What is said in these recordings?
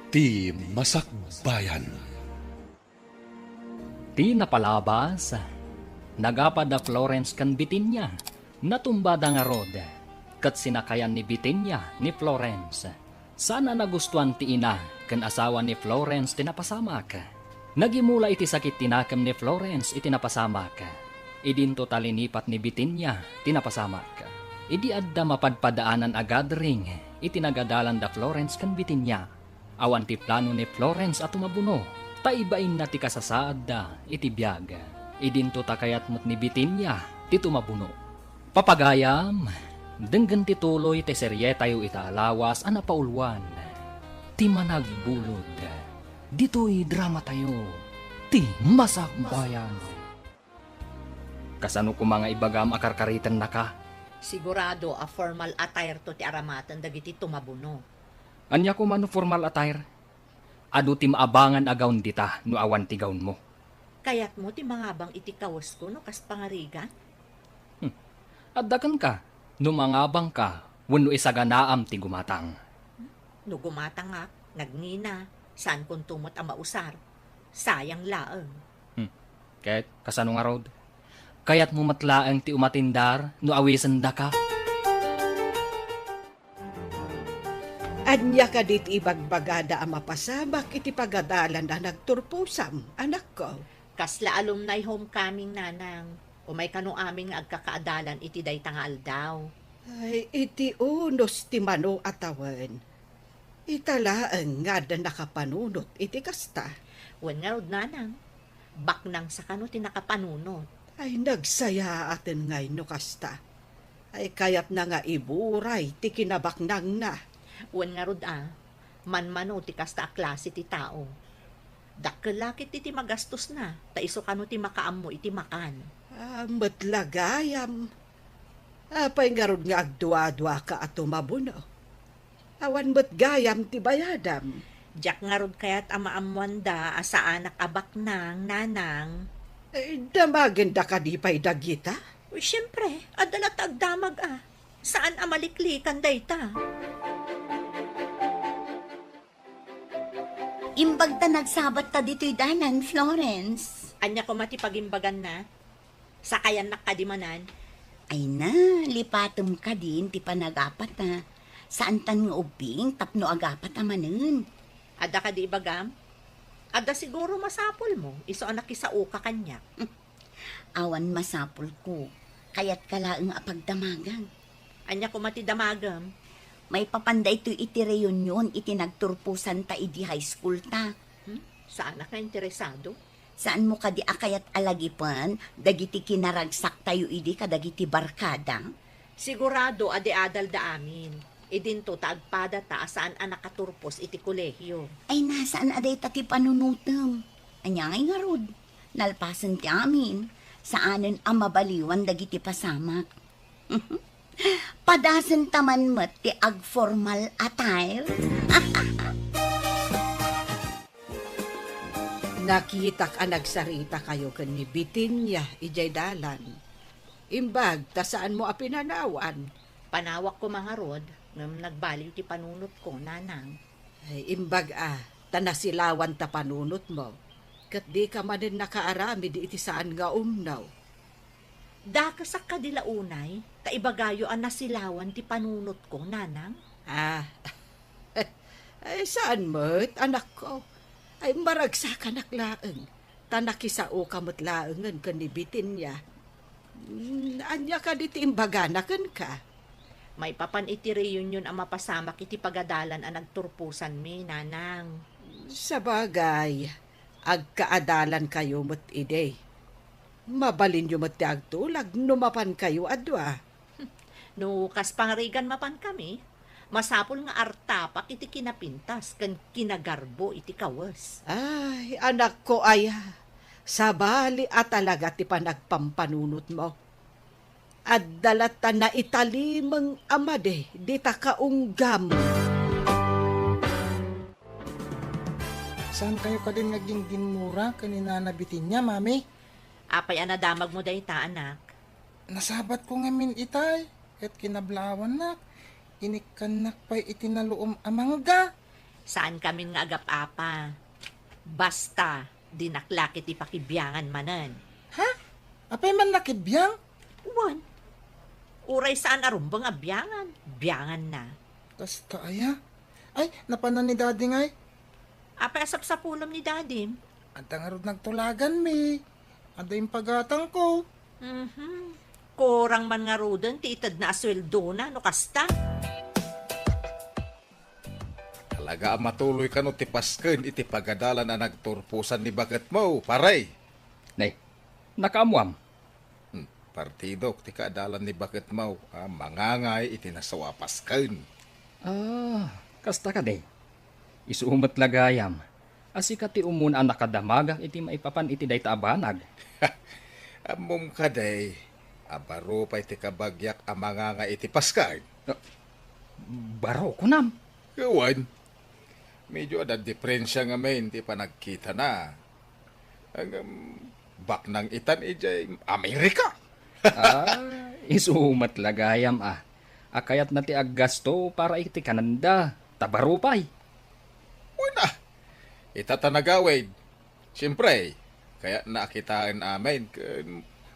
Ti Masakbayan. Ti napalabas, nagapad na Florence kan Bitinya, natumbada nga rod, kat sinakayan ni Bitinya ni Florence. Sana nagustuhan ti ina, kan asawa ni Florence tinapasamak. Nagimula iti sakit tinakam ni Florence itinapasamak. Idin totalinipat ni Bitinya tinapasamak. Idi adda mapadpadaanan agad ring, itinagadalan da Florence kan Bitinya. Awan ti plano ni Florence at umabuno, taibain na ti kasasaad da iti biyag. Idinto takayat mo't ni Bitinya, ti tumabuno. Papagayam, denggan ti tuloy ti serye tayo itaalawas ana paulwan. Ti managbulod, dito'y drama tayo, ti Masakbayan. Kasano ko mga ibagam akarkaritan na ka? Sigurado a formal attire to ti aramatan dagiti tumabuno. Anya ko mano formal attire? Adu ti maabangan agawn dita no awan ti gawn mo. Kayat mo ti mga bang iti kawas ko no kas pangarigan? Addakan ka, no mangabang ka, wenno isaganaam ti gumatang. No gumatangak, nagnina, saan kung tumot ang mausar? Sayang laeng. Ket kasano nga rod? Kayat mo matlaeng ti umatindar no awisan da ka. Anya ka dit ibagbagada ang mapasabak iti pagadalan na nagturpusam, anak ko. Kasla alumni homecoming nanang. O may kano aming agkakaadalan iti dayta nga aldaw. Ay, iti unos ti mano atawan. Italaang nga da nakapanunot iti kasta. Wen nga rod nanang. Baknang sa kano ti nakapanunot. Ay, nagsaya atin ngay no kasta. Ay, kayat na nga iburay ti kinabaknang na. Wen nga rod manmano ti kasta a klase ti tao. Dakkelakit iti magastos na, taiso kano ti makaammo iti makan. Matlagayam. Apay nga rod nga agdua-dua ka at tumabuno. Awan matgayam ti bayadam. Diyak nga rod kayat amaamuan da asa anak abak nang nanang. Damagin da ka di pa'y dagita? Uy, syempre, adalat agdamag Saan amaliklikan dayta? Imbag ta nagsabat ta dito'y danan, Florence. Anya ko matipagimbagan na. Sakayan nakadimanan. Ay na, lipatom ka din, ti panagapat na. Saan tan nga ubing, tapno agapat amanen. Ada ka di ibagam? Ada siguro masapol mo. Iso anak isao ka kanya. Awan masapol ko, kayat kalaang apagdamagan. Anya ko matidamagam. May papanday to iti reunion, iti nagturpusan ta idi high school ta. Saan ka interesado? Saan mo kadi akayat alagipan, dagiti kinaragsak tayo idi kadagiti barkada? Sigurado ade-adal da amin. Idinto taagpada ta saan anak katurpos iti kolehyo. Ay nasaan aday ta ti panunutem? Anyangay nga rod, nalpasan ti amin, saanen ang mabaliwan dagiti pasamak. Padasan taman met ti ag-formal attire. Nakitak ang nagsarita kayo kan ni Bitinya, ijay dalan. Imbag, ta saan mo apinanawan? Panawak ko mga rod, ngam nagbaliw ti panunot ko, nanang. Ay, imbag tanasilawan ta panunot mo. Kat di ka manin nakaarami di iti saan nga umnaw. Dakasak ka dila unay, kaibagayo ang nasilawan ti panunot ko, nanang. Ay, saan mo't, anak ko? Ay, maragsak anak laeng. Tanakisao kamot laengan kan ni Bitinya. Anya ka di ti imbaganakan ka? May papan iti reunion ang mapasamak iti pagadalan ang nagturpusan mi, nanang. Sa bagay, agkaadalan kayo mo't ide. Mabalin nyo mo't ti agtulag, numapan kayo adwa. No, kas pangarigan mapan kami, masapol nga artapak iti kinapintas, kan kinagarbo iti kawas. Ay, anak ko ay, sabali at talaga ti panagpampanunot mo. At dalata na italimang amade, di ta kaunggam. Saan kayo ka din naging ginmura kanina nabitin niya, mami? Apay anadamag mo dayta, anak. Nasabat ko ngamin itay, ket kinablawan nak. Inikanak pa'y itinaluom amangga. Saan kami nga agap-apa? Basta, dinaklakit ipakibiyangan manan. Ha? Apay man nakibiyang? Uwan. Uray saan arumbang abyangan? Biyangan na. Kasta aya? Ay, napanan ni daddy ngay. Apay asap sa pulom ni Dadim. Anta nga rod nagtulagan mi. Anda yung pagatang ko. Korang man nga rodan, titad na asweldo na, no kasta? Talaga matuloy ka no tipasken iti pagadalan na nagturpusan ni bagat mo, paray. Nay, nakaamuam. Partido, ti kaadalan ni bagat mo, mangangay iti nasawapasken. Kasta ka day. Isuumat lagayam. Asika ti umun ang nakadamagak iti maipapan iti day taabanag. Amom ka day, abaro pa iti kabagyak mangangay iti pasken. Baro kunam. Kawan, medyo ada diferensya nga may hindi pa nagkita na. Ang bak ng itan ijay Amerika. Isuumat lagayam Akayat na ti aggasto para iti Kananda. Tabarupay. Una, itatanagawid. Siyempre, kaya nakitaan amin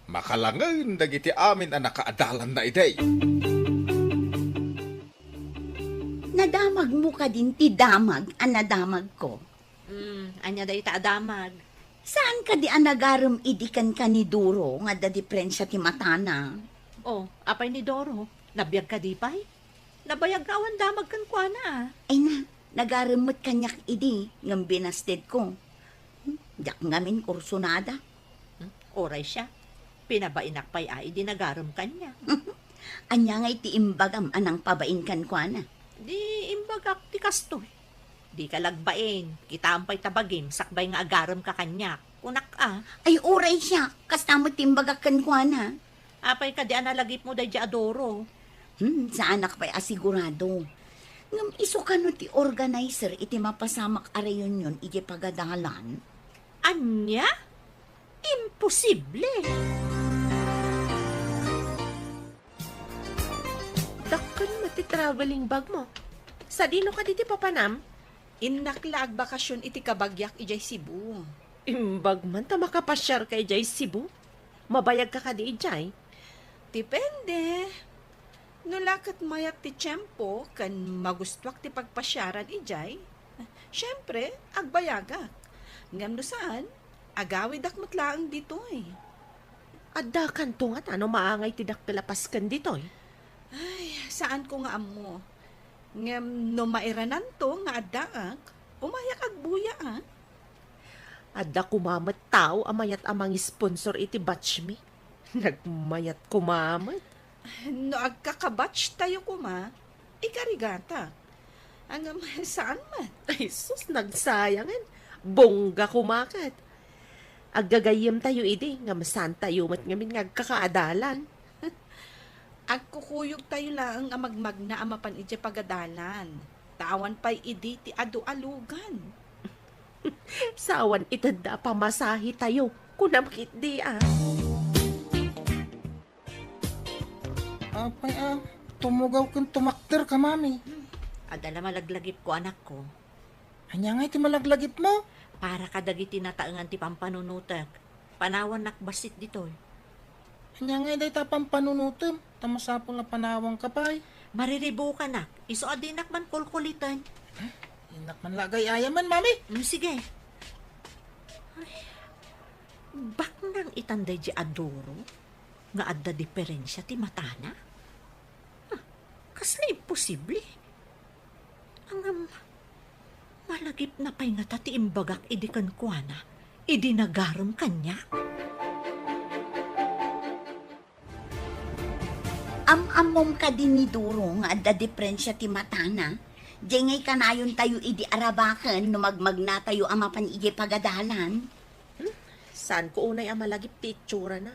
makalangan dagiti amin ang nakaadalan na iday. Nadamag mo ka din ti damag ang nadamag ko. Anya day taadamag. Saan ka di anagaram idikan ka ni Duro nga da diferensya ti matana? Oh, apay ni Doro. Nabiyag ka di pay? Nabayag ka awan damag kan kwa na. Ay na, nagaramot kanyak idi ngam binasted ko. Yak ngamin kursunada. Oray siya. Pinabainak pay ay di nagaram kanya. Anya nga iti imbagam anang pabain kan kwa na. Di imbagak ti kastoy. Di ka lagbain. Kita ampay tabagim. Sakbay nga agaram ka kanya. Unak Ay oray siya, kastamot timbagak kan kwa na. Apay ka di analagip mo day di adoro. Sa anak pa'y asigurado. Ngam iso ka no ti organizer iti mapasamak arayon yun iti pagadalan. Anya? Imposible. Dakkan mo ti traveling bag mo. Sa dino ka diti papanam? Innakla bakasyon iti kabagyak ijay Cebu. Imbag man ta makapasyar kay Jay Cebu. Mabayag ka di ijay. Depende. Nulakat mayat ti tiyempo kan magustwak ti pagpasyaran ijay. Siyempre, agbayagak. Ngam no saan, agawid akmat laang ditoy. Adda kanto nga ano maangay ti dakkalapas kan ditoy. Ay, saan ko nga amo? Ngam no mairanan to nga addaak, umayak agbuya Adda kumamat tao amayat amang sponsor iti batch mi. Nagmayat kumamat. No agkakabatch tayo kuma, ikarigata. Ang saan man? Ay sus, nagsayangan. Bongga kumakat. Aggagayem tayo idi, nga masan tayo mat ngamin nga kakaadalan. Agkukuyog tayo lang ang magmag na amapan iti pagadalan. Tawan pa'y idi ti adu-alugan. Sawan itanda pamasahi tayo. Kunamkit di Apay tumugaw kang tumakter ka, mami. Adala malaglagip ko anak ko. Anya nga iti malaglagip mo? Para kadagiti nataangan ti pampanunutak. Panawan nakbasit ditoy. Anya nga day tapang panunutom. Tamasapol na panawang kapay. Mariribo ka nak. Iso adinak man kulkulitan. Inak man lagay ayaman, mami. Sige. Ay, bak nang itanday di adoro nga adda diferensya ti matana? Kasla imposible. Ang malagip na pay nga ti imbagak idi kan kuana. Idi nagaram kanya. Amom ka din ni Duro nga adda diferensya ti matana. Diyan ngay kanayon tayo idi arabakan no magmag na tayo amapan iji pagadalan. Saan ko unay ang malagip ti itsura na?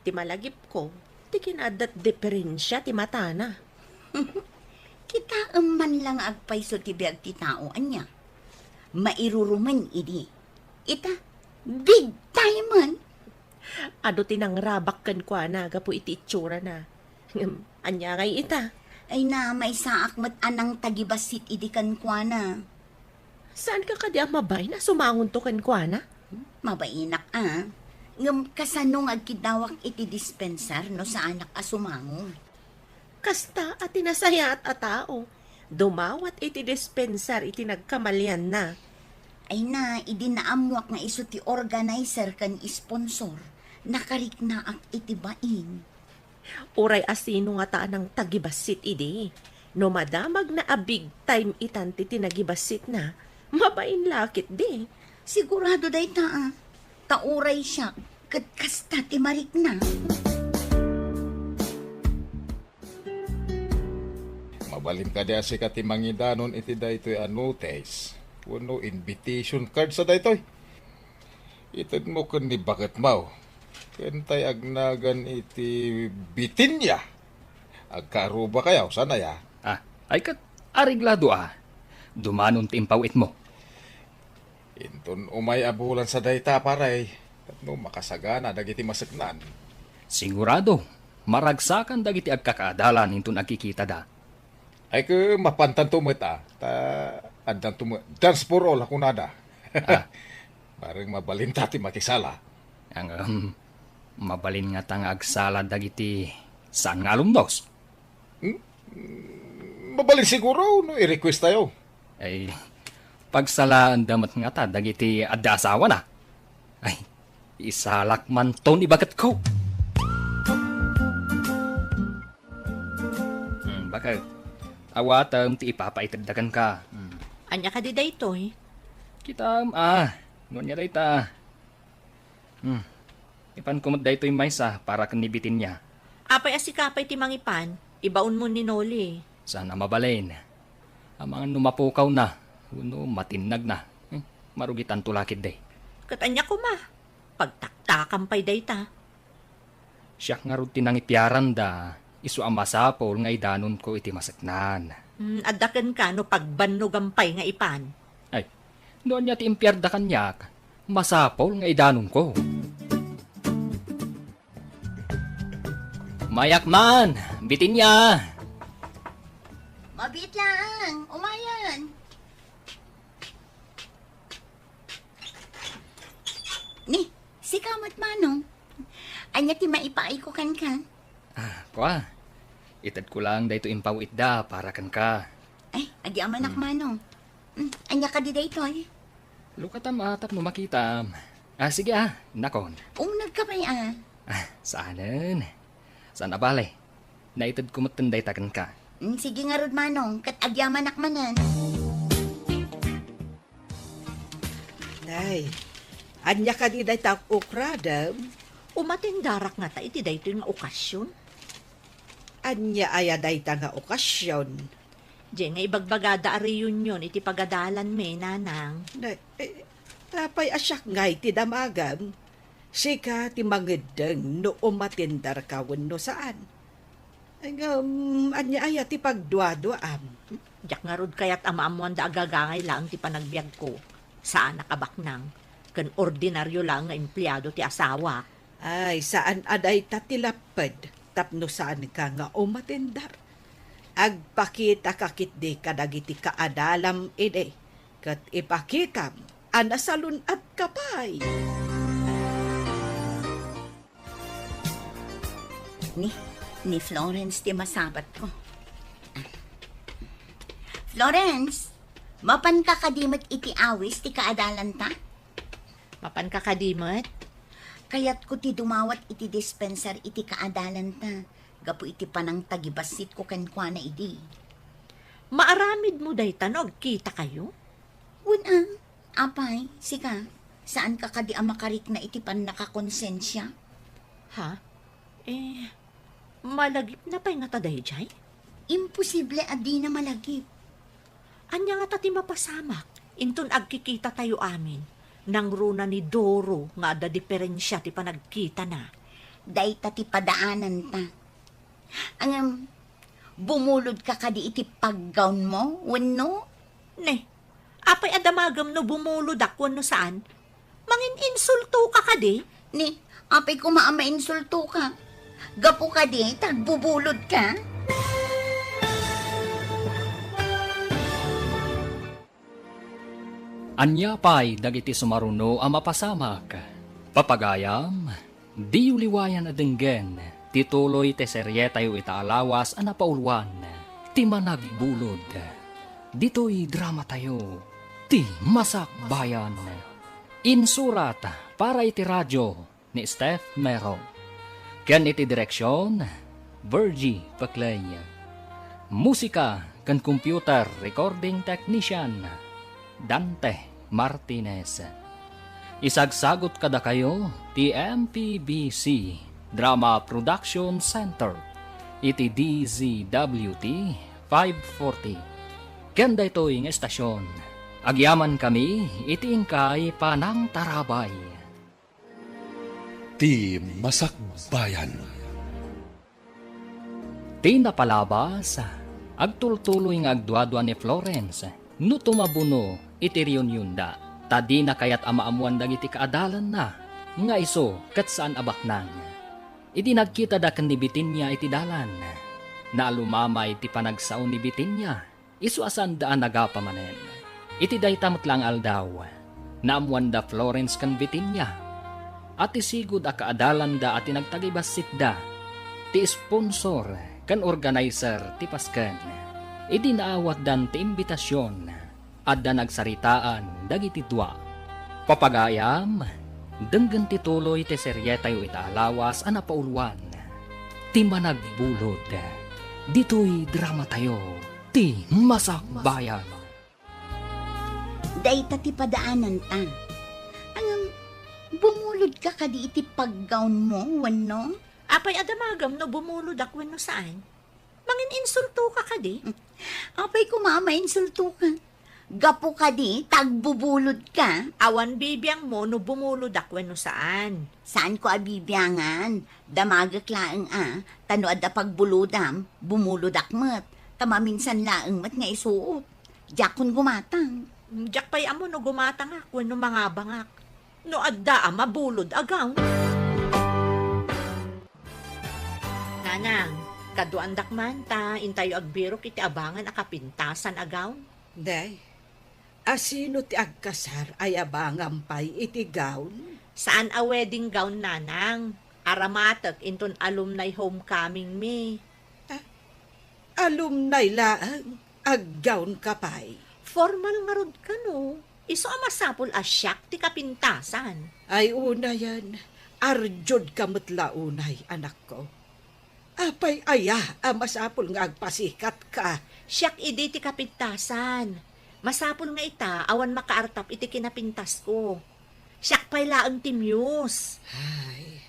Ti malagip ko, ti kinadat diferensya ti matana. Kita man lang agpayso ti biag ti tao anya. Mairuruman idi. Ita, big time man. Ado tinangrabak kan kwa na, gapo iti itsura na. Anya ngay ita. Ay na may saak mat anang tagibasit idi kan kwa na. Saan ka kadi amabay na sumangon to kan kwa na? Mabainak Ngam kasanong agkidawak iti dispensar no sa anak asumangon. Kasta at tinasaya at tao. Dumawat iti dispensar iti nagkamalyan na. Ay na, idinaamuak nga iso ti organizer kan sponsor. Nakarik na ak iti baing. Uray asino nga taan ng tagibasit idi. No madamag na a big time itan ti tinagibasit na, mabain lakit di. Sigurado day Tauray siya, kat kasta ti marik na. Mabalin ka diya si katimangidanon iti daytoy notice. Kuno invitation card sa daytoy. Itad mo kun ni bakit mau. Kentay agnagan iti Bitinya. Agkaruba kayaw, sana ya. Ay kat ariglado Dumanon ti impawit mo. Inton umay abulan sa dayta paray. No makasagana dagiti masaknan. Sigurado, maragsakan dagiti agkakaadalan into nagkikita da. Ay ke mapantan tumit Ta andan tumit. Dance for all ako nada. Parang mabalinta ti makisala. Ang mabalin nga tang agsala dagiti saan nga alumnos. Mabalin siguro no i-request tayo. Ay, pagsalaan damat nga ta, dagiti adda asawa na. Ay, isalak man to ni bagat ko. Baka, awatam ti ipapaitagdagan ka. Anya ka di daytoy? Kita, ngunya day ta. Ipan kumot day to'y maysa para kanibitin niya. Apay asikapay ti mangipan, ibaon mo ni Noli. Sana mabalin. Ang mga numapukaw na, uno matinag na. Marugitan tulakid day. Katanya ko pagtaktakan pa'y dayta. Siya nga rutin ang ipiaran da, isu ang masapol nga idanon ko iti masaknan. Adakan ka no pagbannugampay nga ipan. Ay, doon niya ti impyar da kanyak, masapol nga idanon ko. Mayakman, bitin niya. Mabit lang, umayan. Ni, si Kamat Manong. Anya ti maipaay ko kan ka. Kwa, itad ko lang dahito impawit da para kan ka. Ay, adi amanak Manong. Anya ka di dayto Lukatam atap no makitam. Sige nakon. Unag ka pa'y Saanan? Saan abale? Naitad kumatanday takan ka. Sige nga rod Manong, kat agyamanak manan. Nay, anya ka di day tak ukradam, Umatindarak nga ta iti daytoy nga okasyon. anya aya day ta nga okasyon. Diyan nga ibagbagada a reunion iti pagadalan me, nanang. Nay, tapay asyak ngay ti damagam. Sika ti mangedeng no umatindar ka wenno saan. Anya aya ti pagduado-am. Diyak nga rod kaya't amaamuan da agagangay lang ti panagbiag ko. Saan nakabaknang. Kan ordinaryo lang nga empleyado ti asawa. Ay, saan aday tatilapad, tapno saan ka nga umatindar. Agpakita kakit di kadagiti kaadalam ide, kat ipakitam, anasalun at kapay. Ni Florence ti masabat ko. Florence, mapan ka kadimot iti awis ti kaadalan ta? Mapan ka kadimot? Kayat ko ti dumawat iti dispensar iti kaadalan ta. Gapu iti panang tagibasit ko kankwa na idi. Maaramid mo day tanog, kita kayo? Apay, sika, saan ka kadi amakarik na iti pan nakakonsensya? Ha? Malagip na pa'y nga taday jay? Imposible adi na malagip. Anya nga tati mapasamak, inton agkikita tayo amin. Nang runa ni Doro nga ada diferensya ti panagkita na. Day ti padaanan ta. Bumulod ka kadi iti paggawn mo, wenno? Ne, apay adamagam no bumulod ako no saan? Mangin insulto ka kadi? Ni, apay kumaama insulto ka. Gapu ka di, tagbubulod ka. Anya pa'y dagiti sumaruno ang mapasamak. Papagayam, di uliwayan na denggen, tituloy te serye tayo itaalawas ang napaulwan, ti managbulod. Dito'y drama tayo, ti Masak Bayan. Insurat para iti radyo ni Steph Mero. Ken iti direksyon, Virgie Paclay. Musika kan computer recording technician, Dante Martinez. Isagsagot kada kayo ti MPBC Drama Production Center iti DZWT 540. Kenda ito'y ng estasyon. Agyaman kami iti ingkay panang tarabay. Ti Masakbayan. Ti napalabas, agtultuloy nga agduadwa ni Florence, no tumabuno iti reunion da. Tadi na kayat amaamuan dagiti kaadalan na, nga iso kat saan abaknang. Iti nagkita da kan ni Bitinya iti dalan, na lumamay iti panagsaon ni Bitinya, iso asan daan nagapamanen. Iti daytamot lang aldaw, naamuan da Florence kan Bitinya, at isigod a kaadalan da at nagtagibasit da, ti sponsor kan organizer ti Pasken. Iti naawat dan ti imbitasyon, at da nagsaritaan dagiti dua. Papagayam, denggan tituloy ti serye tayo itaalawas ang napaulwan. Ti managbulod, dito'y drama tayo, ti Masak Bayan. Dayta ti padaanan ta. Bumulod ka kadi iti paggawn mo, wano? Apay adamagam no bumulod ako no saan. Mangin insulto ka kadi. Apay kumama, insulto ka. Gapo ka di, tagbubulod ka. Awan bibiyang mo no bumulod ako no saan. Saan ko abibiyangan? Damagak laeng tano adda pagbulodam, bumulod akmat. Tamaminsan laeng mat nga isuot. Jakon gumatang. Diyak pa'y amo no gumatang ako no mga bangak. No adda mabulod agaw. Nanang, kaduandak man ta, intayo agbiro kiti abangan akapintasan agaw. Day, asino ti agkasar ay abangam pay iti gown? Saan a wedding gown, nanang? Aramatek inton alumni homecoming me. Alumni laang, aggown ka pay. Formal nga rod ka no. Iso amasapol asyak ti kapintasan. Ay una yan, arjod kamot launay, anak ko. Apay aya, amasapol nga agpasikat ka. Siyak idi ti kapintasan. Masapol nga ita, awan makaartap iti kinapintas ko. Siyak pa'y laang ti Muse. Ay,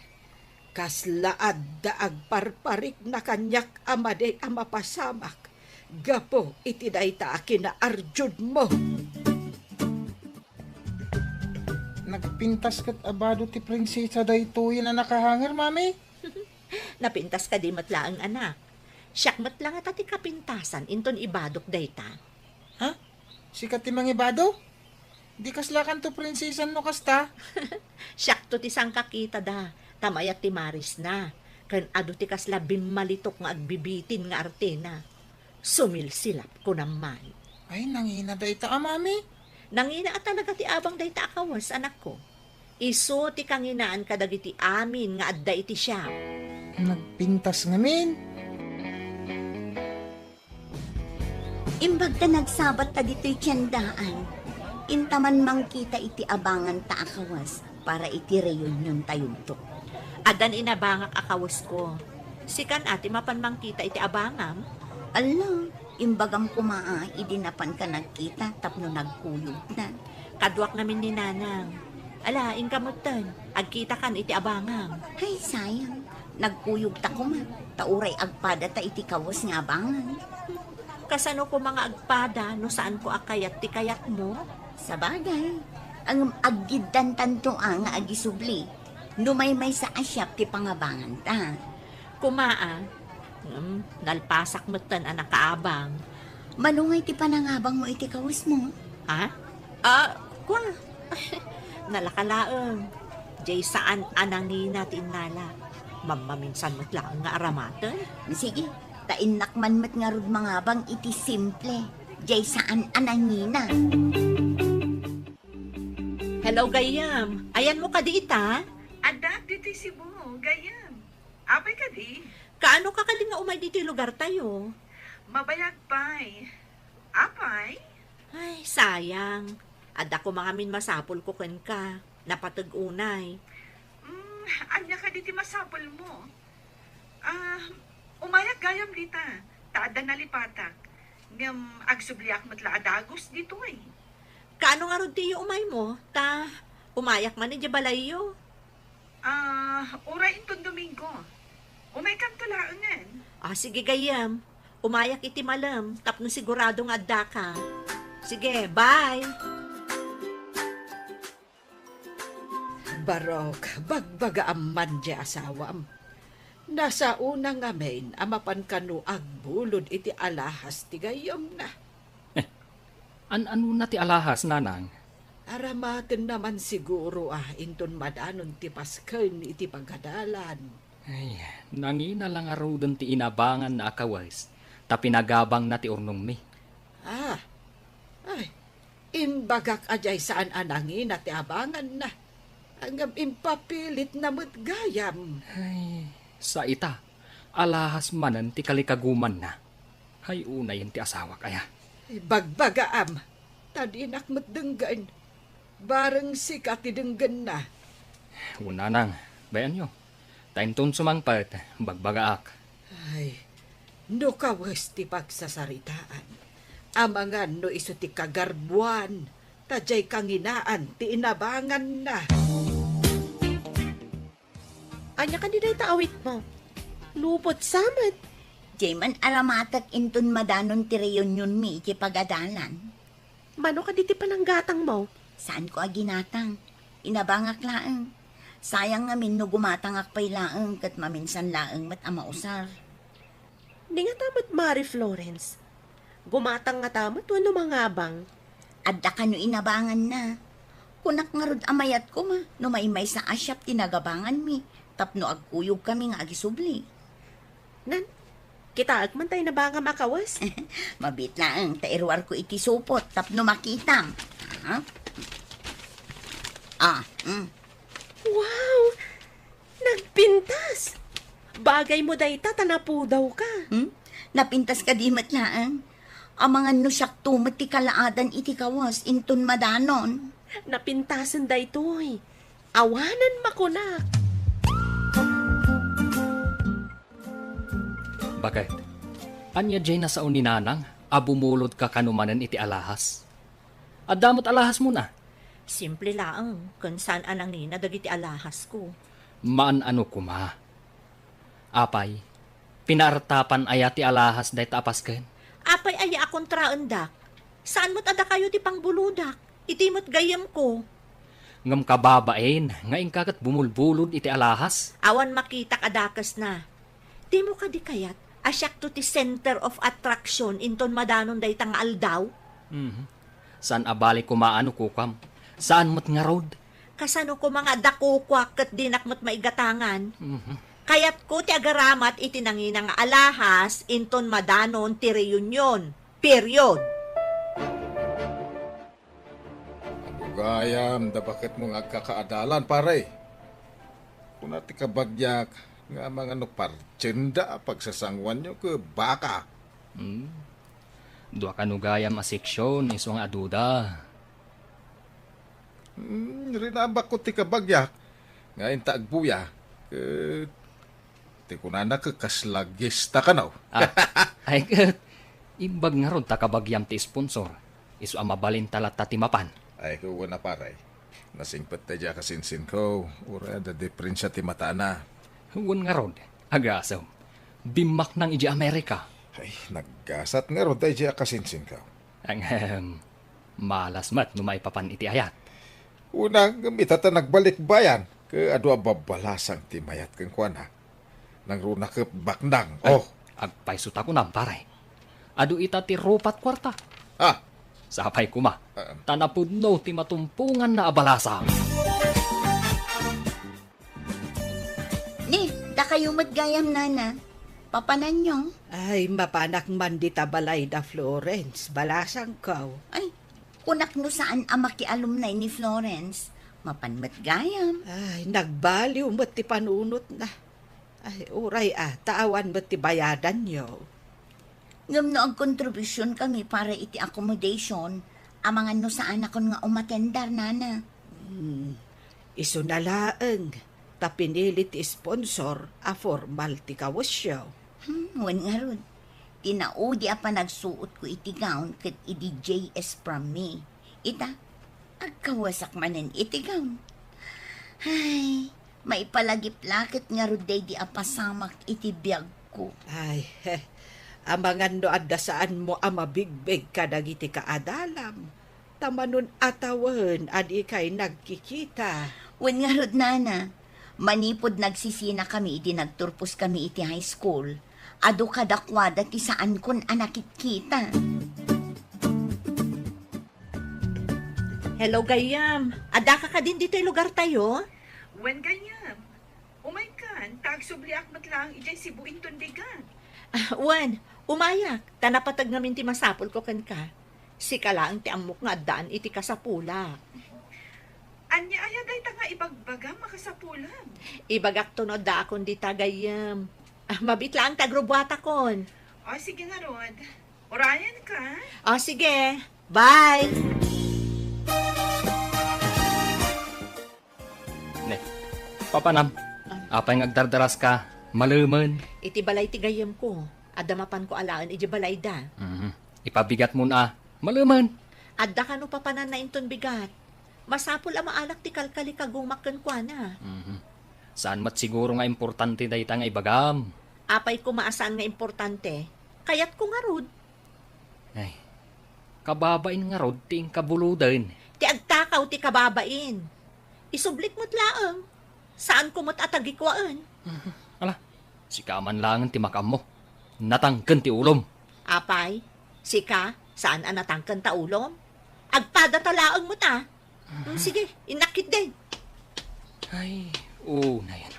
kaslaad da agparparik na kanyak amade amapasamak. Gapo iti dayta akin na arjud mo. Nagpintas kat abado ti prinsesa daytoy na nakahanger, mami. Napintas ka di matlaang anak. Siyak matlang at ti kapintasan inton ibadok dayta. Ha? Sikat ti mangibado? Di kaslakan to prinsesan no kasta. Siyak to ti sang kakita da. Tamayat ti Maris na. Kan ado ti kasla bimalitok nga agbibitin nga artena. Sumilsilap ko naman. Ay, nangina dayta mami. Nangina at talaga ti abang dayta akawas, anak ko. Iso ti kanginaan kadagiti amin nga adda iti siya. Nagpintas ngamin. Imbag ta nagsabat ta dito'y tiyandaan. Intaman mang kita iti abangan ta akawas para iti reunion tayo to. Adan inabangak akawas ko. Sikan ati mapanmang kita iti abangam. Ala, imbagam kumaa, idinapan ka nagkita tapno nagkuyog na. Kadwak namin ni nanang. Ala, inkamutan. Agkita kan iti abangam. Ay, sayang. Nagkuyog ta kuma. Tauray agpada ta iti kawas nga abangan. Kasano ko mga agpada no saan ko akayat ti kayat mo? Sa bagay, ang aggidan tanto nga agisubli. Numaymay sa asyap ti pangabangan ta. Kumaa, nalpasak matan anak kaabang. Manungay ti panangabang mo iti kawas mo. Ha? Kwa. Nalakalaang. Jay saan anangina ti inala. Mamaminsan mo't lang nga aramatan. Sige, tainakman mat nga rod mangabang iti simple. Jay saan anangina. Hello, Gayam. Ayan mo ka di ita? Adak dito si Bo, gayam. Apay ka di. Kaano ka kadi nga umay dito lugar tayo? Mabayag pa'y. Apay? Ay, sayang. Ada ko mga min masapol ko ken ka. Napatag-unay. Anya ka diti masapol mo. Umayag gayam dita. Taada na lipatak. Ngam agsubliak matla adagos dito eh. Kaano nga rod tiyo umay mo? Umayak man ni Jabalayo. Ura intong Domingo. Umay kang tulaangan. Sige Gayam. Umayak iti malam. Tapno sigurado nga adda ka. Sige, bye. Barok, bagbaga amman di asawam. Nasa unang amin, amapan kanu agbulod iti alahas ti gayam na. Ano na ti alahas, nanang? Aramaten naman siguro inton madanon ti pasken iti pagkadalan. Ay, nangina lang arudan ti inabangan na akawas. Ta pinagabang na ti urnong mi. Imbagak ajay saan anangin at ti abangan na. Hanggang impapilit na matgayam. Ay, sa ita, alahas manan ti kalikaguman na. Hay unayin ti asawa kaya. Bagbagaam, tadinak matdenggan. Bareng sikat tidenggan na. Una nang, bayan nyo. Tainton sumangpat, bagbagaak. Ay, no kawas ti pagsasaritaan. Amangan no iso ti kagarbuan. Tajay kanginaan ti inabangan na. Anya ka di awit mo. Lupot samat. Jayman aramatak inton madanon ti reunion mi iti pagadalan. Mano ka di ti pananggatang mo? Saan ko aginatang? Inabangak laeng. Sayang nga min no gumatangak pa'y laeng kat maminsan laeng mat amausar. Di nga tamat Mari Florence. Gumatang nga tamat wano mga abang. Adda ka no inabangan na. Kunak nga rod amayat ko ma, no maimay sa asyap tinagabangan mi. Tapno agkuyog kami nga agisubli. Nan, kita agman tayo na banga makawas. Mabit laeng, tairwar ko iti supot, tapno makitang. Wow! Nagpintas! Bagay mo day tanapudaw ka. Napintas ka di matlaang. Amangan no siyak tumat ti kalaadan iti kawas inton madanon. Napintasan day toy. Awanan makunak. Bakit? Anya jay na sa uninanang, abumulod ka kanumanan iti alahas. Adamot alahas mo na. Simple lang. Kung saan anangin na dagiti alahas ko. Maan ano kuma. Apay, pinartapan aya ti alahas day tapasken. Apay aya akong traendak. Saan mo't ada kayo ti pangbuludak? Iti mo't gayam ko. Ngam kababain, ngayon kagat bumulbulod iti alahas. Awan makita kadakas na. Di mo ka di kayat, asyak to ti center of attraction inton madanon day tang aldaw. Saan abali kumaano kukam? Saan mo't nga road? Kasano ko mga dakukwak kat dinak mo't maigatangan. Kayat ko ti agaramat itinangina nga alahas inton madanon ti reunion. Period. Gayam, da bakit mo nga kakaadalan, pare? Kung nati kabagyak, nga mga partsenda, pagsasangwan nyo ke baka. Dua kanugayam a seksyon, iso nga aduda. Rinabak ko ti kabagyak, nga inta agbuya, ti kunana ke kaslagista ka now. Ay kat, imbag nga ron takabagyam ti sponsor. Iso amabalin talat tatimapan. Ay, kuwa na pare. Nasingpet ta dya kasinsin ko, ura da diferensya ti mata na. Huwag nga ron, agasaw. Bimak ng iji Amerika. Ay, naggasat nga ron tayo dya kasinsin ko. Ang malas mat no maipapan iti ayat. Una, gamita ta nagbalik bayan, ke adwa babalasang ti mayat kang kuana. Nang runa ke baknang, oh. Agpaisot ako na, pare. Adu ita ti rupat kwarta. Sapay kuma. Tanapudno ti matumpungan na abalasa. Ni, da kayo matgayam nana. Papanan nyo. Ay, mapanak man di tabalay da Florence, balasang kaw. Ay, kunak no saan ang makialumnay ni Florence. Mapanmat gayam. Ay, nagbaliw mo't ti panunot na. Ay, uray taawan mo't ti bayadan nyo. Ngam no ang kontribusyon kami para iti accommodation, amangan no saan ako nga umatendar, nana. Iso na laeng, ta pinilit ti sponsor a formal ti kawasyaw. Wan nga ron. Tinaudi pa nagsuot ko iti gown kat iti JS from me. Ita, agkawasak manen iti gown. Ay, may palagip-lakit nga ron day di apasamak iti biyag ko. Ay, amangan no adda saan mo amabigbeg ka dagiti kaadalam. Tamanon atawan adi kay nagkikita. Wan nga ron, nana. Manipod nagsisina kami iti nagturpos kami iti high school. Ado kadakwada ti saan kon anakikita. Hello, Gayam. Ada ka din dito yung lugar tayo? Wen ganyam. Umay kan, tagsubli akmat lang ijay sibuin tundigan. Wan, umayak. Tanapatag namin ti masapol ko kan ka. Si kalaang ti amok nga daan iti kasapula. Anya ayaday ta nga ibagbaga makasapulan. Ibagak tunod da akon di tagayam. Mabitla ang tagrobwata kon. O sige nga Rod. Orayan ka. O sige, bye! Ne, papanam, apay ngagdardaras ka, maluman. Iti balay ti gayam ko. Adamapan ko alaan iti balay da. Ipabigat mo na, maluman. Adda ka no papanan na inton bigat. Masapol ang maalak ti kalkali kagumakan kwa na. Saan mat siguro nga importante dahi nga ibagam. Apay ko maasaan nga importante. Kayat ko nga rod. Ay, kababain nga rod ting kabuludan. Ti agtakaw ti kababain. Isublik mo't laang. Saan ko mo't atagikwaan? Ala, si kaman langan ti makam mo. Natangken ti ulom. Apay, sika, saan ang natangkan ta ulom? Agpada talaang mo ta. Sige, inakit din. Ay, na yan.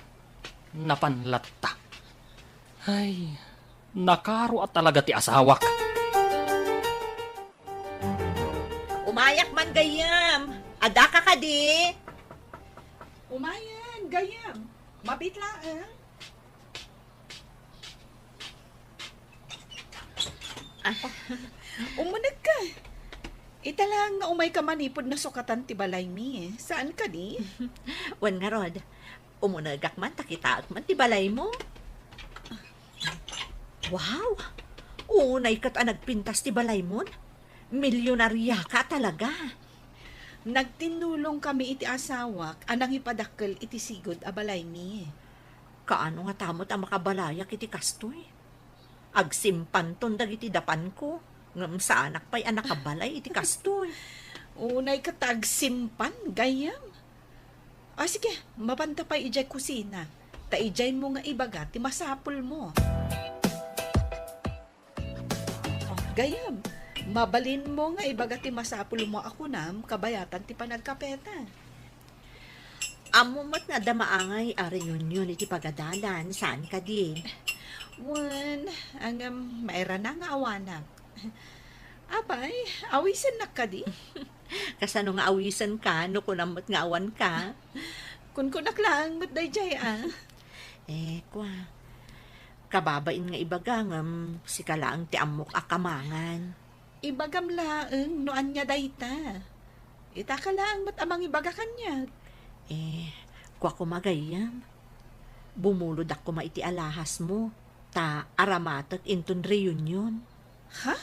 Napanlatta. Ay, nakaro at talaga ti asawak. Umayak man gayam. Ada ka di. Umayan, gayam. Mabitlaan. Umunag ka. Ita lang nga umay ka manipod na sukatan ti balay mi. Saan ka di? Wan nga rod. Umunagak man, takitaak man ti balay mo. Wow! Unay kat nagpintas ti balay mo. Milyonarya ka talaga. Nagtinulong kami iti asawak, anang ipadakkel iti sigod a balay mi. Kaano nga tamot ang makabalayak iti kastoy? Agsimpan ton dagiti dapan ko. Ngam sa anak pa'y anak kabalay iti kastoy. Unay ka tagsimpan, gayam. Sige, mapanta pa ijay kusina. Ta ijay mo nga ibaga, ti masapul mo. Gayam, mabalin mo nga ibaga ti masapul mo ako nam, kabayatan ti panagkapeta. Amumat nga damaangay a reunion iti pagadalan, saan ka di? Wan, ang maera na nga awanak. Abay, awisan na ka di? Kasano nga awisan ka, no kunamot nga awan ka? Kun naklang matday jay Kwa. Kababain nga ibagangam, si kalaang ti amok akamangan. Ibagam laeng no anya dayta. Ita ka lang mat amang ibaga kanya. Kwa kumagayam. Bumulod ako maiti alahas mo. Ta aramatat inton reunion. Ha?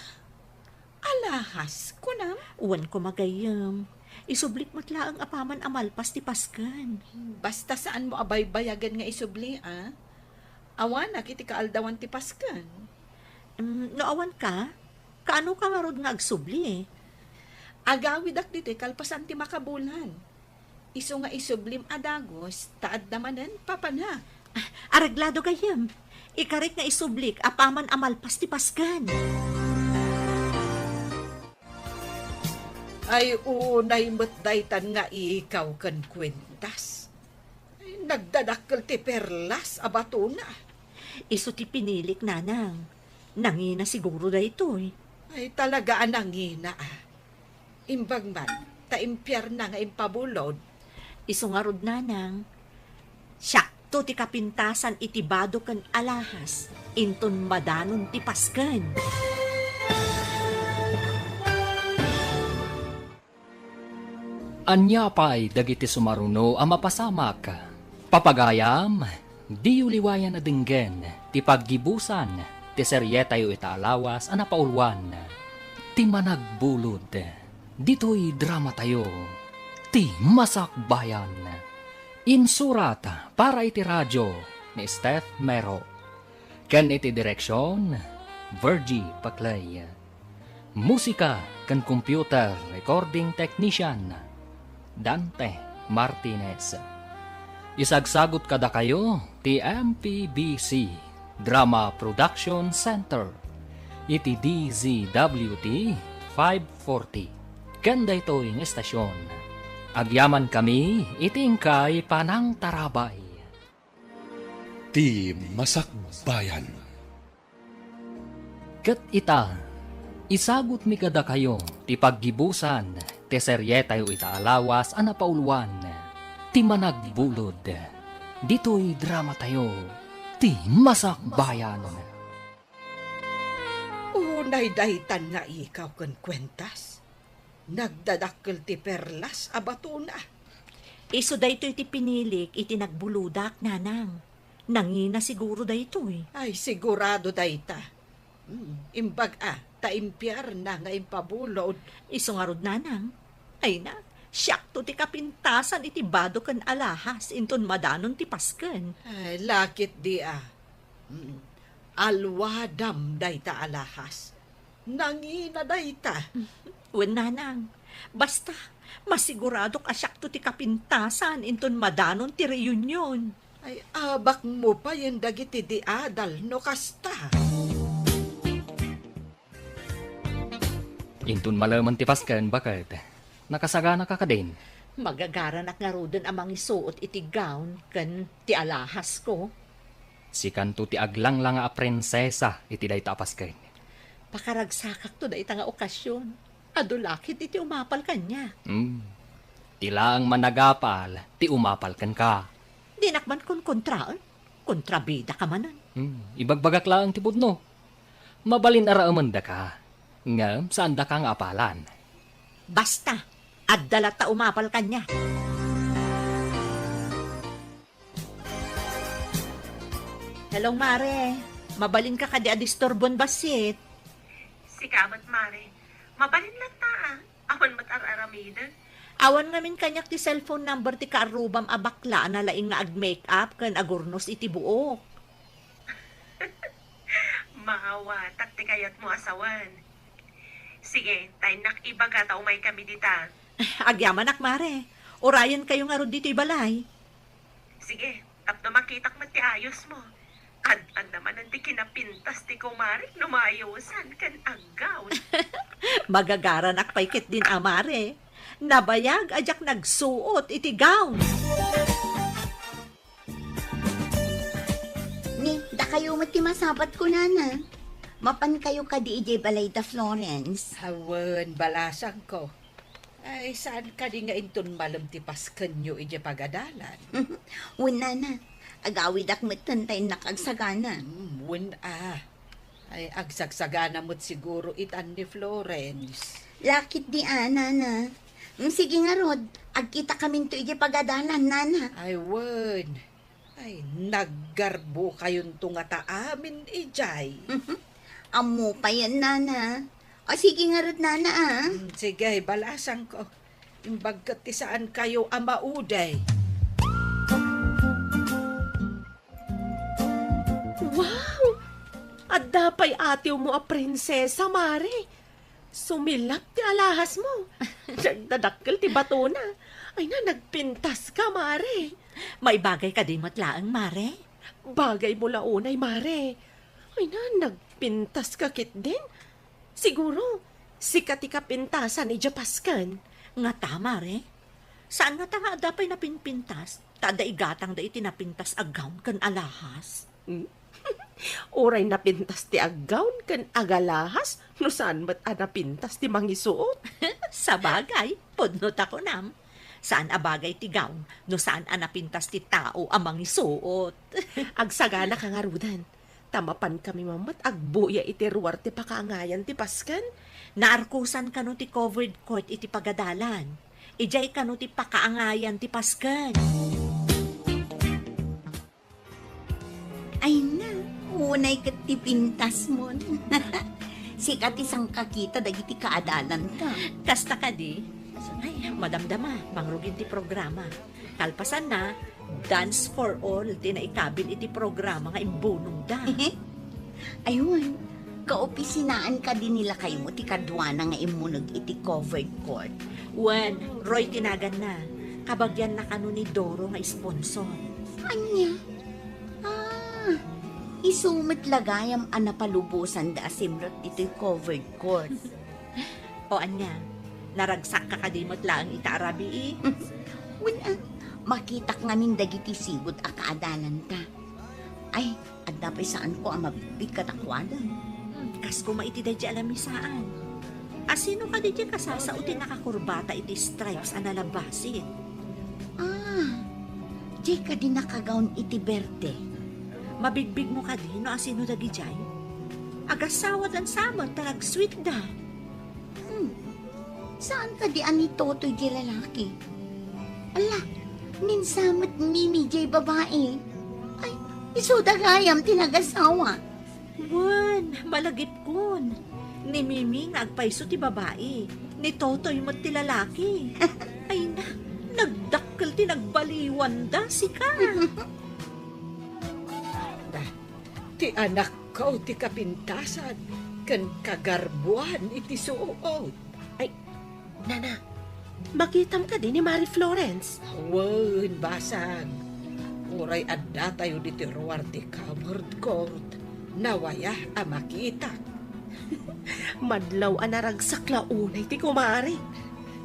Alahas ko na? Uwan kumagayam. Isublik mo't laang apaman amalpas ti paskan. Basta saan mo abay bayagan nga isubli, Awanak iti kaaldawan ti paskan. No awan ka? Kaano ka nga rod nga agsubli Agawid ak dito kalpasan ti makabulan. Iso nga isublim adagos, taad namanen papana. Araglado gayam. Ikarik nga isublik apaman amalpas ti paskan. Ay unay matdaytan nga ikaw kan kwentas. Ay, nagdadakkel ti perlas abato na. Iso ti pinilik nanang. Nangina siguro da ito Ay talaga anangina Imbag man, taimpyar na nga impabulod. Isungarod nanang, syakto ti kapintasan iti bado ken alahas, inton madanon ti pasken. Anya pa'y dagiti sumaruno ang mapasamak. Papagayam, di uliwayan na dinggen, ti paggibusan, ti seryetayo itaalawas ang napaulwan. Ti managbulod, dito'y drama tayo, ti masakbayan. Insurat para iti radyo ni Steph Mero. Ken iti direksyon, Virgie Paclay. Musika ken computer recording technician, Dante Martinez. Isagsagot kada kayo ti MPBC Drama Production Center iti DZWT 540 kanda ito yung estasyon. Agyaman kami itingkay panang tarabay. Ti Masakbayan. Ket ita, isagot mi kada kayo ti paggibusan ti seryetayo itaalawas a napaulwan, ti managbulod, dito'y drama tayo, ti masakbayan. Unay daytan nga ikaw ken kwentas. Nagdadakkel ti perlas abatuna. Iso daytoy ti pinilik iti nagbuludak nanang. Nangina siguro daytoy. Ay sigurado dayta. Imbag taimpiar na nga impabulod. Isungarod nanang, ay na, syakto ti kapintasan iti bado ken alahas, inton madanon ti pasken. Ay lakit di alwadam dayta alahas. Nangina dayta. Wen nanang, basta, masigurado ka syakto ti kapintasan, inton madanon ti reunion. Ay abak mo pa yung dagiti di adal no kasta. Intun malaman ti pasken bakit nakasagana ka din. Magagaran ak nga roden amang isuot iti gown ken ti alahas ko. Si kanto ti aglang lang a prinsesa iti dayta pasken. Pakaragsakak to dayta nga okasyon. Adulakit iti umapal kanya. Tila ang managapal, ti umapal kan ka. Dinakman kon kontraan. Kontrabida ka manan. Ibagbagak lang ti pudno. Mabalin ara amanda ka. Nga, saan da kang apalan? Basta, addala ta umapal kanya. Hello, Mare. Mabalin ka kadi adistorbon basit. Sikamat, Mare. Mabalin lang ta, Awan matar-aramidan. Awan ngamin kanyak ti cellphone number ti kaarubam abakla na laing nga ag-makeup kan agurnos iti buok. Maawa, takti kayat mo asawan. Sige, tayo nakibaga ta umay kami dita. Agyaman ak, Mare. Orayan kayo nga ro dito'y balay. Sige, tapno makitak mat ti ayos mo. Ad naman ang ti kinapintas ti kumarik no maayusan kan aggaw. Magagaran ak paikit din, Mare. Nabayag ajak nagsuot iti gown. Ni, da kayo mati masapat ko nana. Mapan kayo ka di ije balay da Florence. Hawan balasan ko. Ay saan ka di nga inton malam ti pasken nyo ije pagadalan? Una na, agawid ak matantay nakagsagana. Ay agsagsagana mo't siguro itan ni Florence. Lakit di nana. Sige nga Rod, agkita kami to ije pagadalan, nana. Ay wan. Ay naggarbo kayon tunga ta amin ijay. Amo pa yan, nana. O sige nga Rod, nana Sige, balasan ko. Imbagkat ti saan kayo amauday. Wow! At dapay atiw mo a prinsesa, Mare. Sumilap ti alahas mo. Nagdadakkel ti bato na. Ay na, nagpintas ka, Mare. May bagay ka di matlaang, Mare. Bagay mo launay, Mare. Ay na, nagpintas ka kit din. Siguro, sikat ti kapintasan ija paskan. Nga ta, Mare. Saan nga ta nga dapay napinpintas? Tada igatang da itinapintas agaw kan alahas. Oray napintas ti aggawn kan agalahas, no saan mat napintas ti mangisuot. Sa bagay, pudnot ako nam. Saan abagay ti gown, no saan anapintas ti tao amang isuot. Agsagana ka nga rudan. Tamapan kami mamat, agbuya iti ruwar ti pakaangayan ti paskan. Naarkusan kano ti covered court iti pagadalan. Ijay kano ti pakaangayan ti paskan. Ay na, unay kat ti pintas mo. Sikat isang kakita dagiti kaadalan ka. Kasta ka di, ay, madamdama, mangrugin ti programa. Kalpasan na, Dance for All, tinaikabin iti programa nga imbunong da. Ayun, kaopisinaan ka din nila kayo mo ti kadwana nga imunog iti covered court. Wen, Roy tinagan na. Kabagyan na kano ni Doro nga sponsor. Anya? Isumit lagayam anapalubusan da asimrot iti covered court. O anya, naragsak ka kadimot lang ita arabi Wala, makitak ngamin dagiti sigot a kaadalan ta. Ay, at dapat saan ko ang mabibig katakwadan. Kas ko maiti da di alamisaan. Asino ka di kasasao ti nakakurbata iti stripes analabasit. Di ka din nakagaon iti berde. Mabigbig mo ka di no asino da gijay. Agasawa dan samot talag sweet da. Saan ka di ani totoy di lalaki? Ala, minsamat mimi di babae. Ay, isudagayam tinagasawa. Wan, malagip kun. Ni Mimi nga agpaiso ti babae. Ni Totoy mo't ti lalaki. Ay na, nagdakkel ti nagbaliwan da si ka. Ti anak ko ti kapintasan, kan kagarbuan iti suot. Nana, makitam ka din ni Mary Florence. Wen, basag. Uray adda tayo diti ruwar ti covered court. Nawaya a makita. Madlaw naragsak launay ti kumari.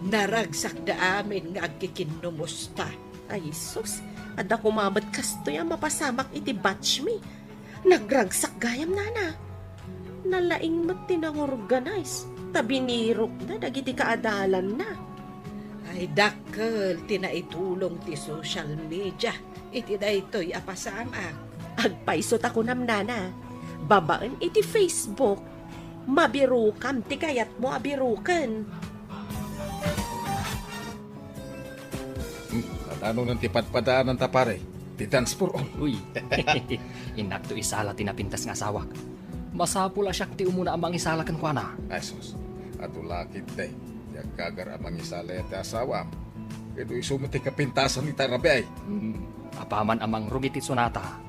Naragsak da amin nga agkikinumusta. Ay, sus, ada kumabat kastoy ang mapasamak iti batch me. Nagragsak gayam nana. Nalaing mat tinangorganize. Tabinirok na, dagiti kaadalan na. Ay dakkel tinaitulong ti social media. Iti daytoy apasamak. Agpaisot ako namnana. Babaan iti Facebook. Mabirukam, ti kayat mo abirukan. Ano nang tipadpadaan ng tapare? Ti dance for all. Uy, inak to isala tinapintas nga asawak. Masapula siya ti umuna amang isalakan kwa na. Ay sus, ato lakit day. Yang kagar amang isala ti asawam. Ito isumiti kapintasan ni Tarabi ay. Apaman amang rugit ti sonata.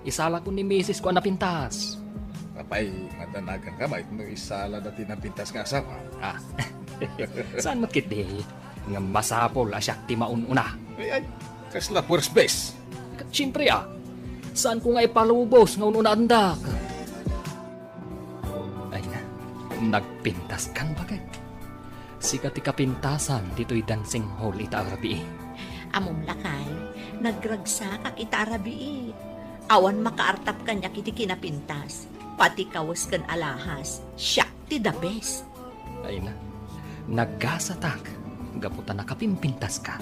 Isala ko ni misis ko napintas. Kapay, madanagan ka ba? Ito isala na tinapintas nga asawa. Ah, saan matkit di? Nga masapol asyak ti maununa. Ay, kasla first base. Siyempre saan ko nga ipalubos nga ununa andak? Ay na, nagpintas kan bagay. Sikat ti kapintasan dito'y dancing hall ita arabi. Amom lakay, nagragsak ak ita arabi. Awan makaartap kanya kiti kinapintas. Pati kawas kan alahas. Siya ti the best. Ay na, naggasatak. Gaputan na kapimpintas ka.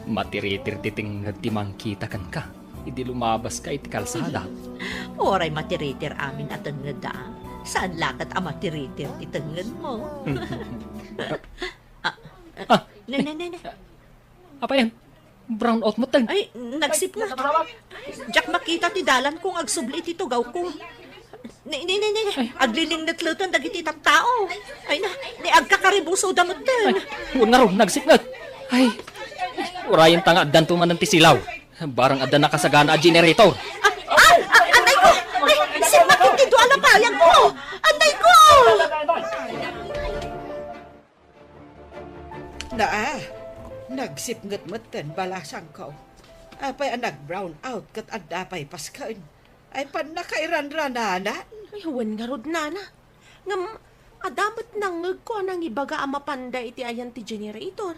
Matiritir titing timang kita kan ka. Hindi lumabas ka iti kalsada. Oray matiritir amin at ang ngada. Saan lakat ang matiritir itangan mo? Na. Apa yan? Brown out mo tan. Ay, nagsip na. Jack makita ti dalan kong agsubli ti tugaw ko. Ni. Agliling natlutan dagiti tao. Ay na, ni agkakaribuso damot din. Huwag nga ro, nagsiknat. Ay, urayan tanga adan tumanan ti silaw. Barang adan nakasagana a generator. Anay ko! Ay, simakin ti doa na payag ko! Anay ko! Nagsipngat-matan balasang ko. Apay ang nag-brown out kat adapay paskaan. Ay pan nakairan-rananan. Ay, huwan nga rod nana. Ngam, adamat nangag ko nang ibaga ang mapanda iti ayan ti generator.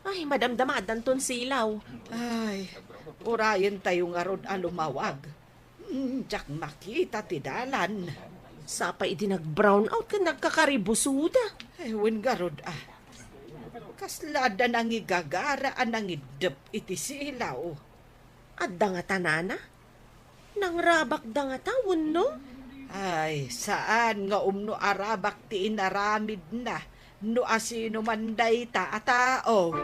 Ay, madamdamadan ton silaw. Ay, urayan tayo nga rod alumawag. Diyak makita ti dalan. Sapa iti nag-brown out ka nagkakaribusuda. Ay, wen nga rod Kaslada nang igagaraan ng idep iti silaw. Adda nga tanana? Nang rabak da nga tawon, no? Ay, saan nga arabak ti inaramid na no asino manday ta a tao.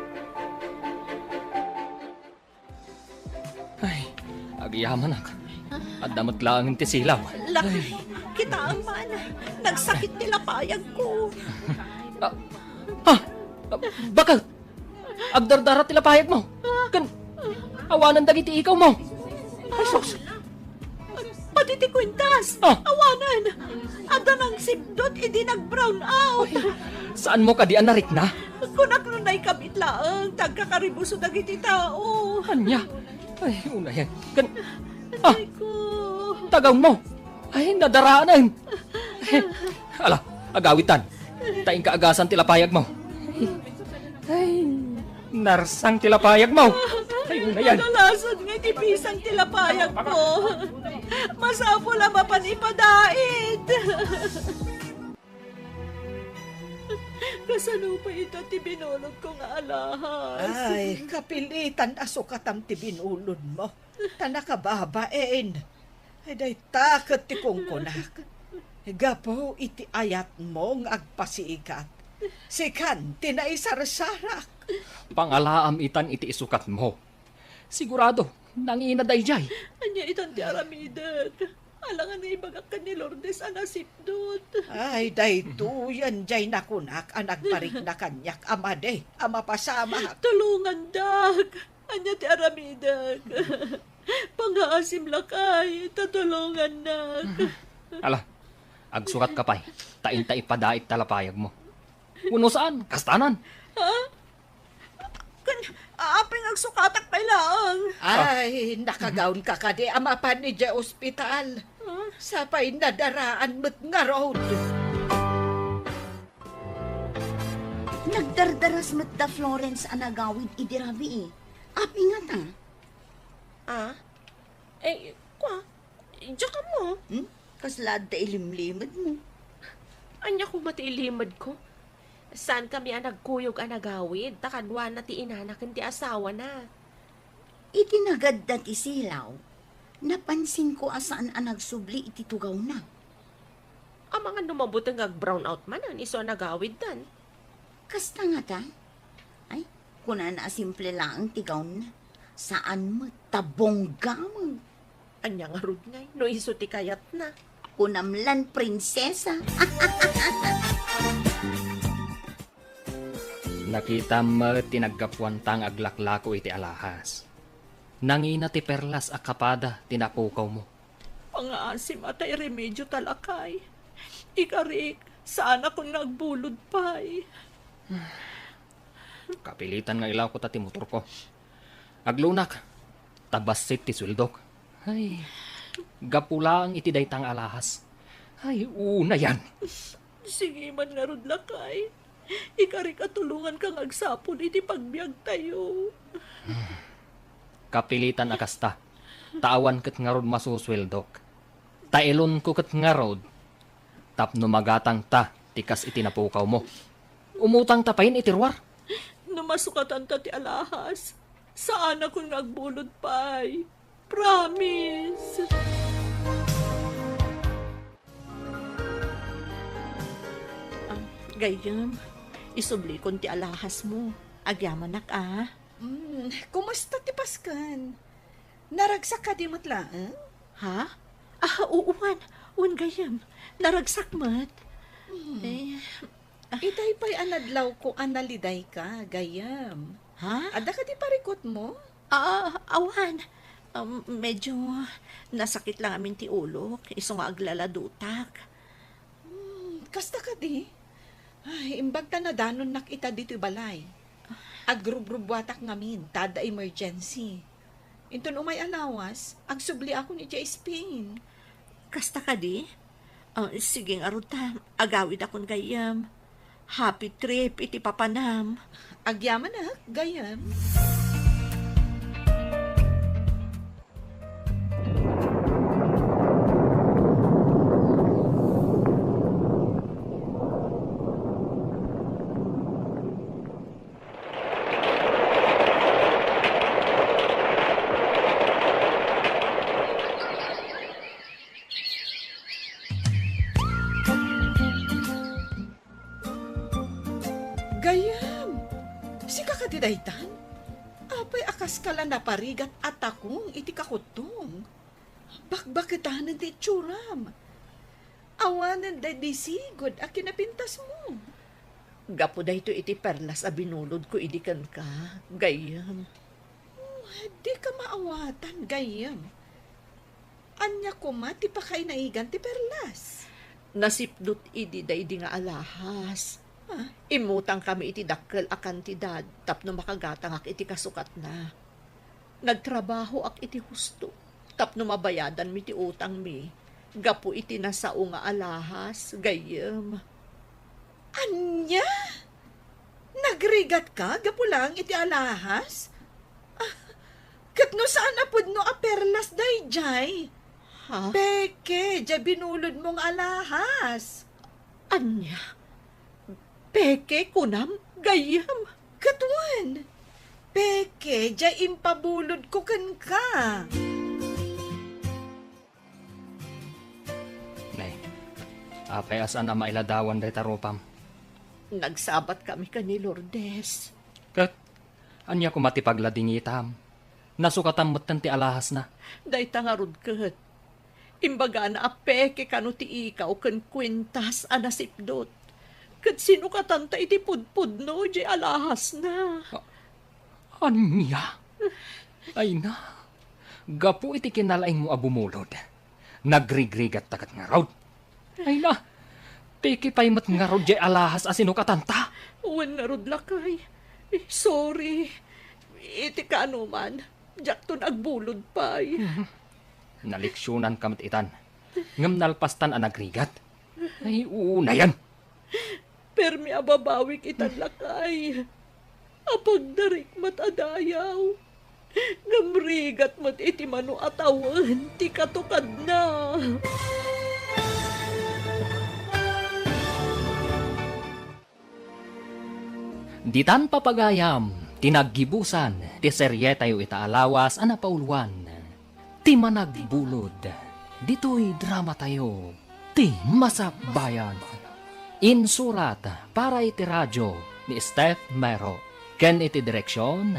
Ay, agyaman ak. At damat lang ti silaw. Lakay, kita ang mana. Nagsakit nila payag ko. Bakit? Agdardara tila payag mo. Kan, awanan dagiti ikaw mo. Ay, sus. Pati ti kwintas. Awanan. Ada nang sipdot, hindi nag-brown out. Saan mo ka di anarik na? Kunak nun na'y kabit laang. Tagkakaribuso dagiti tao. Anya? Ay, una yan. Kan, Ay ko. tagaw mo. Ay, nadaraanan. Ala, agawitan. Taing kaagasan tila payag mo. Ay, narsang tila payag mo. Ay, una yan. Nalasan nga tipisang tilapayag ko. Masapo lang mapanipadait. Kasano pa ito ti binulog ko nga alahas? Ay, kapilitan asukatam ti binulod mo. Tanakababain. Ay, day takot ti kungkunak. Gapo iti ayat mo ng agpasiikat. Sikan, tinaisarsarak. Pangalaam itan iti isukat mo. Sigurado, nangina dayjay. Anya itan ti aramidag. Alangan nga ibagak ka ni Lourdes anasipdot. Ay, day tuyan jay nakunak ang nagparik na kanyak amade, amapasama. Tulungan, dag. Anya ti aramidag. Pangaasim lakay, tatulungan, dag. Ala, agsukat ka pa'y. Tain-tai padait talapayag mo. Uno saan? Kastanan. Aping agsukatak pa lang. Ay, nakagaon ka kadi amapan ni Jay Hospital. Sapay nadaraan mo't nga road. Nagdardaras met da Florence anagawid idirabi eh. Api nga ta. Diyan ka mo. Kaslad da ilimlimad mo. Anya ko matiilimad ko. Saan kami ang nagkuyog ang nagawid? Takadwa na ti inanak ti asawa na. Itinagad da ti silaw. Napansin ko asaan ang nagsubli iti tugaw na. Ang mga numabutang brown out man ang iso nagawid dan. Kasta nga ta? Ay, kuna na simple lang ang tigaw na. Saan mo? Tabongga mo. Anya nga rud ngay, no iso ti kayat na. Kunamlan prinsesa. Nakita mo tinaggapuan tang aglaklako iti alahas. Nangina ti perlas akapada tinapukaw mo. Pangaasim atay remedyo talakay. Ikarik, saan ako nagbulod pa'y. Kapilitan nga ilaw ko ta ti motor ko. Aglunak, tabasit ti suldok. Ay, gapulang iti daytang alahas. Ay, una yan. Sige man nga rod lakay. Ikarik at tulungan kang agsapon iti pagbiag tayo. Kapilitan akasta. Tawan ket nga rod masusweldok. Tailon ko ket nga rod. Tapno magatang ta, tikas itinapukaw mo. Umutang tapayin itirwar. Namasukatan ta ti alahas. Saan ako nagbulod pa'y. Promise. Gayam, isubli kon ti alahas mo. Agyaman nak Kumusta ti Paskan? Naragsak ka di matla, Ha? Uuwan. Uwan gayam. Naragsak mat. Itay pa'y anadlaw ko analiday ka, gayam. Ha? Ada ka di parikot mo? Awan. Medyo nasakit lang amin ti ulo. Iso nga aglaladutak. Kasta ka di? Ay, imbag ta na danon nakita dito balay. Agrub-rubwatak ngamin, tada emergency. Inton umay alawas, agsubli ako ni Jay Spain. Kasta ka di? Sige nga ruta. Agawid akong gayam. Happy trip iti papanam. Agyaman na, gayam. Si kakatidaytan? Apay akas kala na parigat at akong iti kakutong. Bakbakitanan ti tsuram. Awanan da di sigod a kinapintas mo. Gapo da ito iti perlas a binulod ko idikan ka, gayam. Di ka maawatan, gayam. Anya ko ti pa kay naigan ti perlas. Nasipdot idi da idi nga alahas. Imutang kami iti dakkel a kantidad tapno makagatang ak iti kasukat na. Nagtrabaho ak iti husto tapno mabayadan mi ti utang mi. Gapo iti nasao nga alahas, gayam. Anya? Nagrigat ka? Gapo lang iti alahas? Kat no saan apod no a perlas day, jay? Ha? Peke, jay binulod mong alahas. Anya? Peke kunam, gayam. Katuan. Peke, jay impabulod ko kan ka. Nay, apay asan na mailadawan day taropam. Nagsabat kami ka ni Lourdes. Kat, anya ko matipagladingitam. Nasukatan mo't ti alahas na. Day tangarod kat. Imbaga na apeke kano ti ikaw kan kwintas anasipdot. Kat sino katanta iti pudpud no, di alahas na. Anya? Ay na. Gapu iti kinalaing mo abumulod. Nagrigrigat tagat nga raw. Ay na. Piki pa'y mat nga raw di alahas asino katanta. Uwan na rod lakay. Sorry. Iti ka ano man. Diyak to nagbulod pa'y. Naliksyonan kamat itan. Ngam nalpastan ang nagrigat. Ay, una yan. Permi ababawik itan lakay. Apag darik mat adayaw. Ngamrigat mat iti mano atawan. Ti katukad na. Ditan papagayam, tinaggibusan, ti serye tayo itaalawas anapauluan. Ti managbulod, dito'y drama tayo, ti masakbayan. Insurat para iti radyo ni Steph Mero. Ken iti direksyon,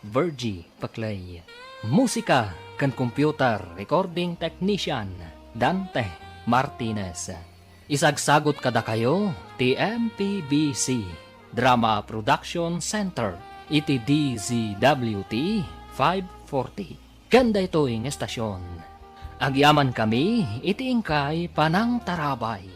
Virgie Paclay. Musika ken computer recording technician, Dante Martinez. Isagsagot kada kayo, ti MPBC. Drama Production Center, iti DZWT 540. Ganda ito yung estasyon. Agyaman kami, iti ingkay panang tarabay.